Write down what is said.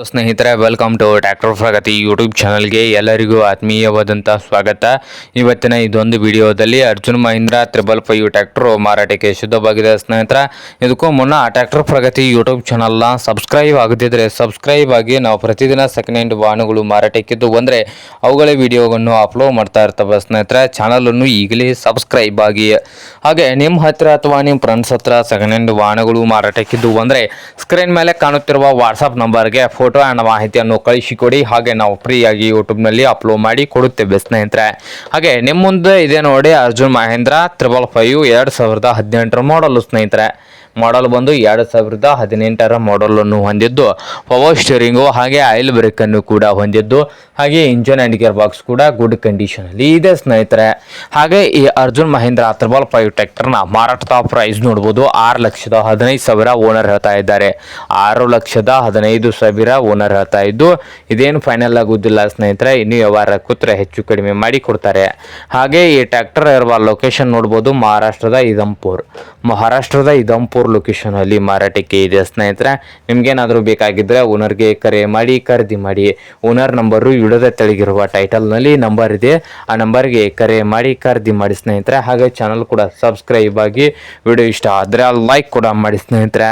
ಸ್ನೇಹಿತರೆ, welcome to tractor Pragati YouTube ಚಾನಲ್ಗೆ ಎಲ್ಲರಿಗೂ ಆತ್ಮೀಯವಾದಂಥ ಸ್ವಾಗತ. ಇವತ್ತಿನ ಇದೊಂದು ವಿಡಿಯೋದಲ್ಲಿ ಅರ್ಜುನ್ ಮಹೀಂದ್ರ 555 ಟ್ರ್ಯಾಕ್ಟರ್ ಮಾರಾಟಕ್ಕೆ ಶುದ್ಧವಾಗಿದೆ. ಸ್ನೇಹಿತರೆ, ಇದಕ್ಕೂ ಮುನ್ನ ಟ್ರ್ಯಾಕ್ಟರ್ ಪ್ರಗತಿ ಯೂಟ್ಯೂಬ್ ಚಾನಲ್ನ ಸಬ್ಸ್ಕ್ರೈಬ್ ಆಗದಿದ್ದರೆ ಸಬ್ಸ್ಕ್ರೈಬ್ ಆಗಿ. ನಾವು ಪ್ರತಿದಿನ ಸೆಕೆಂಡ್ ಹ್ಯಾಂಡ್ ವಾಹನಗಳು ಮಾರಾಟಕ್ಕಿದ್ದು ಬಂದರೆ ಅವುಗಳ ವಿಡಿಯೋವನ್ನು ಅಪ್ಲೋಡ್ ಮಾಡ್ತಾ ಇರ್ತವೆ. ಸ್ನೇಹಿತರೆ, ಚಾನಲನ್ನು ಈಗಲೇ ಸಬ್ಸ್ಕ್ರೈಬ್ ಆಗಿ. ಹಾಗೆ ನಿಮ್ಮ ಹತ್ತಿರ ಅಥವಾ ನಿಮ್ಮ ಫ್ರೆಂಡ್ಸ್ ಹತ್ರ ಸೆಕೆಂಡ್ ಹ್ಯಾಂಡ್ ವಾಹನಗಳು ಮಾರಾಟಕ್ಕಿದ್ದು ಬಂದರೆ ಸ್ಕ್ರೀನ್ ಮೇಲೆ ಕಾಣುತ್ತಿರುವ ವಾಟ್ಸಪ್ ನಂಬರ್ಗೆ ಫೋಟೋ ಆ್ಯಂಡ್ ಮಾಹಿತಿಯನ್ನು ಕಳಿಸಿಕೊಡಿ. ಹಾಗೆ ನಾವು ಫ್ರೀಯಾಗಿ ಯೂಟ್ಯೂಬ್ನಲ್ಲಿ ಅಪ್ಲೋಡ್ ಮಾಡಿ ಕೊಡುತ್ತೇವೆ. ಸ್ನೇಹಿತರೆ, ಹಾಗೆ ನಿಮ್ಮ ಮುಂದೆ ಇದೆ ನೋಡಿ ಅರ್ಜುನ್ ಮಹೀಂದ್ರ 555 2018 ಮಾಡಲು. ಸ್ನೇಹಿತರೆ, ಮಾಡಲ್ ಬಂದು 2018 ಮಾಡಲನ್ನು ಹೊಂದಿದ್ದು ಪವರ್ ಸ್ಟೀರಿಂಗು ಹಾಗೆ ಆಯಿಲ್ ಬ್ರೇಕನ್ನು ಕೂಡ ಹೊಂದಿದ್ದು, ಹಾಗೆ ಇಂಜನ್ ಆ್ಯಂಡ್ ಗೇರ್ ಬಾಕ್ಸ್ ಕೂಡ ಗುಡ್ ಕಂಡೀಷನಲ್ಲಿ ಇದೆ. ಸ್ನೇಹಿತರೆ, ಹಾಗೆ ಈ ಅರ್ಜುನ್ ಮಹೀಂದ್ರ 555 ಟ್ರ್ಯಾಕ್ಟರ್ನ ಮಾರಾಟದ ಪ್ರೈಸ್ ನೋಡ್ಬೋದು. 6,15,000 ಓನರ್ ಹೇಳ್ತಾ ಇದ್ದಾರೆ. 6,15,000 ಓನರ್ ಹೇಳ್ತಾ ಇದ್ದು, ಇದೇನು ಫೈನಲ್ ಆಗುವುದಿಲ್ಲ ಸ್ನೇಹಿತರೆ. ಇನ್ನು ವ್ಯವಹಾರ ಕೂತ್ರೆ ಹೆಚ್ಚು ಕಡಿಮೆ ಮಾಡಿ ಕೊಡ್ತಾರೆ. ಹಾಗೆ ಈ ಟ್ರ್ಯಾಕ್ಟರ್ ಇರುವ ಲೊಕೇಶನ್ ನೋಡ್ಬೋದು, ಮಹಾರಾಷ್ಟ್ರದ ಇದಂಪುರ್ ಲೊಕೇಶನ್ ಅಲ್ಲಿ ಮಾರಾಟಕ್ಕೆ ಇದೆ. ಸ್ನೇಹಿತರೆ, ನಿಮ್ಗೇನಾದರೂ ಬೇಕಾಗಿದ್ದರೆ ಓನರ್ಗೆ ಕರೆ ಮಾಡಿ ಖರೀದಿ ಮಾಡಿ. ಓನರ್ ನಂಬರು ವಿಡಿಯೋದ ತೆಳಗಿರುವ ಟೈಟಲ್ ನಲ್ಲಿ ನಂಬರ್ ಇದೆ, ಆ ನಂಬರ್ಗೆ ಕರೆ ಮಾಡಿ ಖರೀದಿ ಮಾಡಿ. ಸ್ನೇಹಿತರೆ, ಹಾಗೆ ಚಾನಲ್ ಕೂಡ ಸಬ್ಸ್ಕ್ರೈಬ್ ಆಗಿ. ವಿಡಿಯೋ ಇಷ್ಟ ಆದರೆ ಲೈಕ್ ಕೂಡ ಮಾಡಿ. ಸ್ನೇಹಿತರೆ.